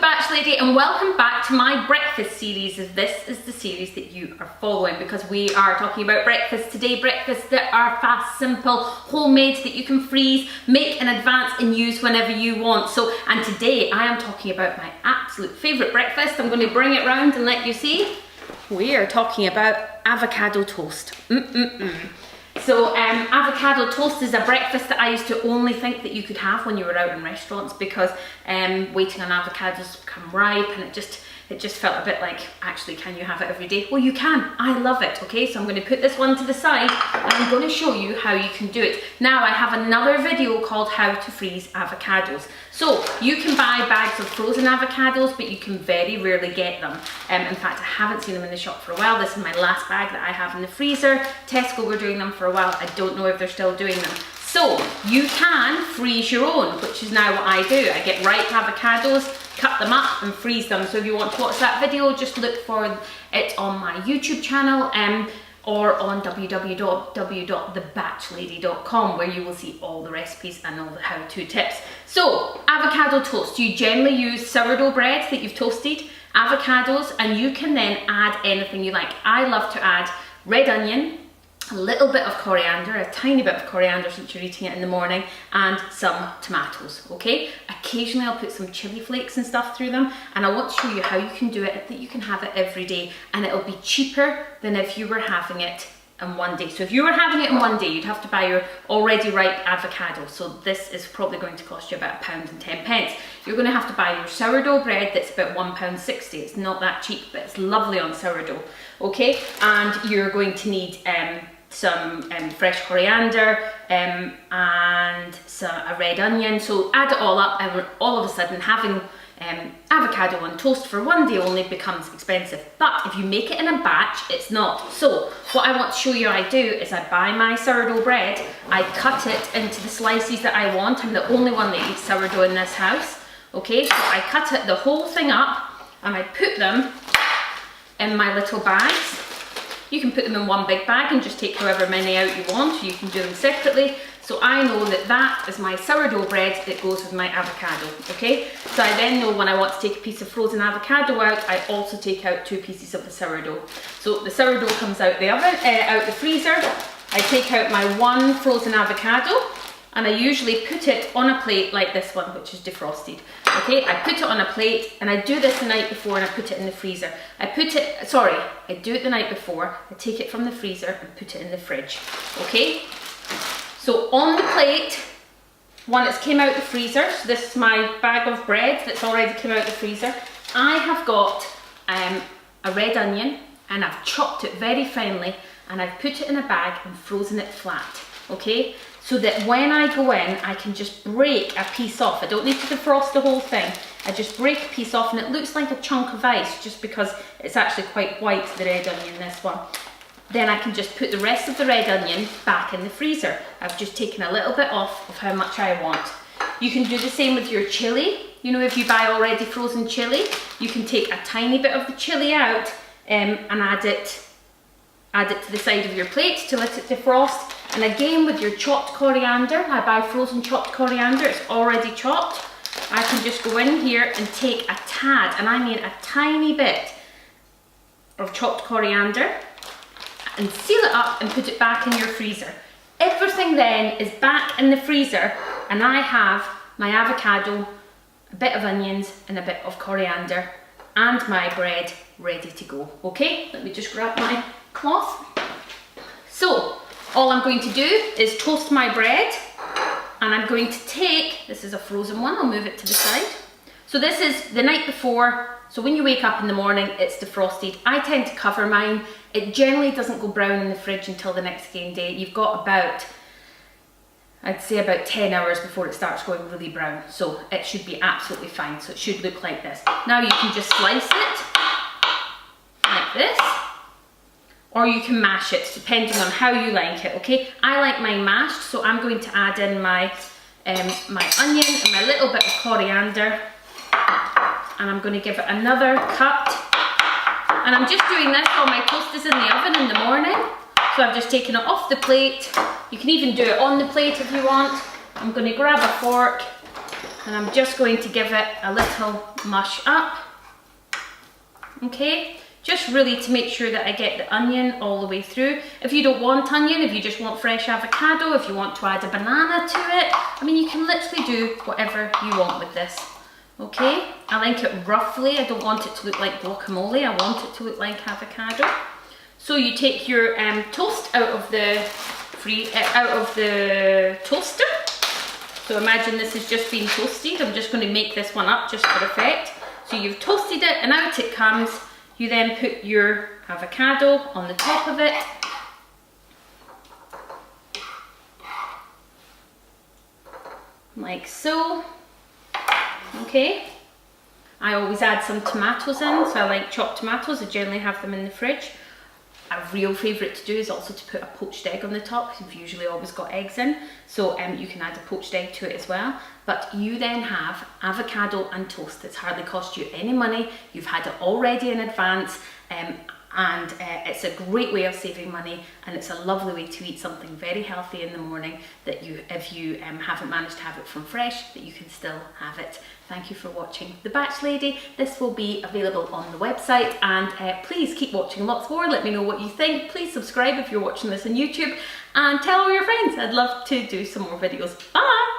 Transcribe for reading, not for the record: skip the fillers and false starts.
Batch Lady, and welcome back to my breakfast series. This is the series that you are following because we are talking about breakfast today. Breakfasts that are fast, simple, homemade, that you can freeze, make in advance and use whenever you want. And today I am talking about my absolute favourite breakfast. I'm going to bring it round and let you see. We are talking about avocado toast. So avocado toast is a breakfast that I used to only think that you could have when you were out in restaurants because waiting on avocados to become ripe, and it just felt a bit like, actually, can you have it every day? Well, you can. I love it, okay? So I'm going to put this one to the side and I'm going to show you how you can do it. Now, I have another video called How to Freeze Avocados. So you can buy bags of frozen avocados, but you can very rarely get them. In fact, I haven't seen them in the shop for a while. This is my last bag that I have in the freezer. Tesco were doing them for a while. I don't know if they're still doing them. So you can freeze your own, which is now what I do. I get ripe avocados, cut them up and freeze them. So if you want to watch that video, just look for it on my YouTube channel or on www.thebatchlady.com, where you will see all the recipes and all the how-to tips. So avocado toast, you generally use sourdough bread that you've toasted, avocados, and you can then add anything you like. I love to add red onion, a little bit of coriander, a tiny bit of coriander since you're eating it in the morning, and some tomatoes, okay? Occasionally I'll put some chili flakes and stuff through them, and I want to show you how you can do it, that you can have it every day, and it'll be cheaper than if you were having it in one day. So if you were having it in one day, you'd have to buy your already ripe avocado. So this is probably going to cost you about £1.10. You're going to have to buy your sourdough bread that's about £1.60. It's not that cheap, but it's lovely on sourdough, okay? And you're going to need some fresh coriander and a red onion. So add it all up, and all of a sudden having avocado on toast for one day only becomes expensive. But if you make it in a batch, it's not. So what I want to show you I do is I buy my sourdough bread, I cut it into the slices that I want. I'm the only one that eats sourdough in this house, okay? So I cut it, the whole thing up, and I put them in my little bags. You can put them in one big bag and just take however many out you want. You can do them separately. So I know that that is my sourdough bread that goes with my avocado, okay? So I then know when I want to take a piece of frozen avocado out, I also take out 2 pieces of the sourdough. So the sourdough comes out the oven, out the freezer. I take out my 1 frozen avocado, and I usually put it on a plate like this one, which is defrosted. Okay, I put it on a plate, and I do this the night before and I put it in the freezer. I do it the night before, I take it from the freezer and put it in the fridge, okay? So on the plate, one that's came out the freezer, so this is my bag of bread that's already come out the freezer. I have got a red onion, and I've chopped it very finely, and I've put it in a bag and frozen it flat, okay? So that when I go in, I can just break a piece off. I don't need to defrost the whole thing. I just break a piece off, and it looks like a chunk of ice just because it's actually quite white, the red onion, this one. Then I can just put the rest of the red onion back in the freezer. I've just taken a little bit off of how much I want. You can do the same with your chili. You know, if you buy already frozen chili, you can take a tiny bit of the chili out and add it to the side of your plate to let it defrost. And again, with your chopped coriander, I buy frozen chopped coriander, it's already chopped. I can just go in here and take a tad, and I mean a tiny bit of chopped coriander, and seal it up and put it back in your freezer. Everything then is back in the freezer, and I have my avocado, a bit of onions, and a bit of coriander, and my bread ready to go. Okay, let me just grab my cloth. So, all I'm going to do is toast my bread, and I'm going to take, this is a frozen one, I'll move it to the side. So this is the night before, so when you wake up in the morning, it's defrosted. I tend to cover mine. It generally doesn't go brown in the fridge until the next day. You've got about, I'd say about 10 hours before it starts going really brown. So it should be absolutely fine. So it should look like this. Now you can just slice it like this, or you can mash it, depending on how you like it, okay? I like mine mashed, so I'm going to add in my onion and my little bit of coriander, and I'm going to give it another cut. And I'm just doing this while my toast is in the oven in the morning. So I've just taken it off the plate. You can even do it on the plate if you want. I'm going to grab a fork And I'm just going to give it a little mush up. Okay, just really to make sure that I get the onion all the way through. If you don't want onion, if you just want fresh avocado, if you want to add a banana to it, I mean, you can literally do whatever you want with this. Okay, I like it roughly. I don't want it to look like guacamole. I want it to look like avocado. So you take your toast out of the toaster. So imagine this has just been toasted. I'm just going to make this one up just for effect. So you've toasted it and out it comes. You then put your avocado on the top of it. Like so. Okay. I always add some tomatoes in, so I like chopped tomatoes. I generally have them in the fridge. A real favourite to do is also to put a poached egg on the top, because you've usually always got eggs in, so you can add a poached egg to it as well. But you then have avocado and toast. It's hardly cost you any money. You've had it already in advance, and it's a great way of saving money, and it's a lovely way to eat something very healthy in the morning that you, if you haven't managed to have it from fresh, that you can still have it. Thank you for watching The Batch Lady. This will be available on the website, and please keep watching lots more. Let me know what you think. Please subscribe if you're watching this on YouTube, and tell all your friends. I'd love to do some more videos. Bye!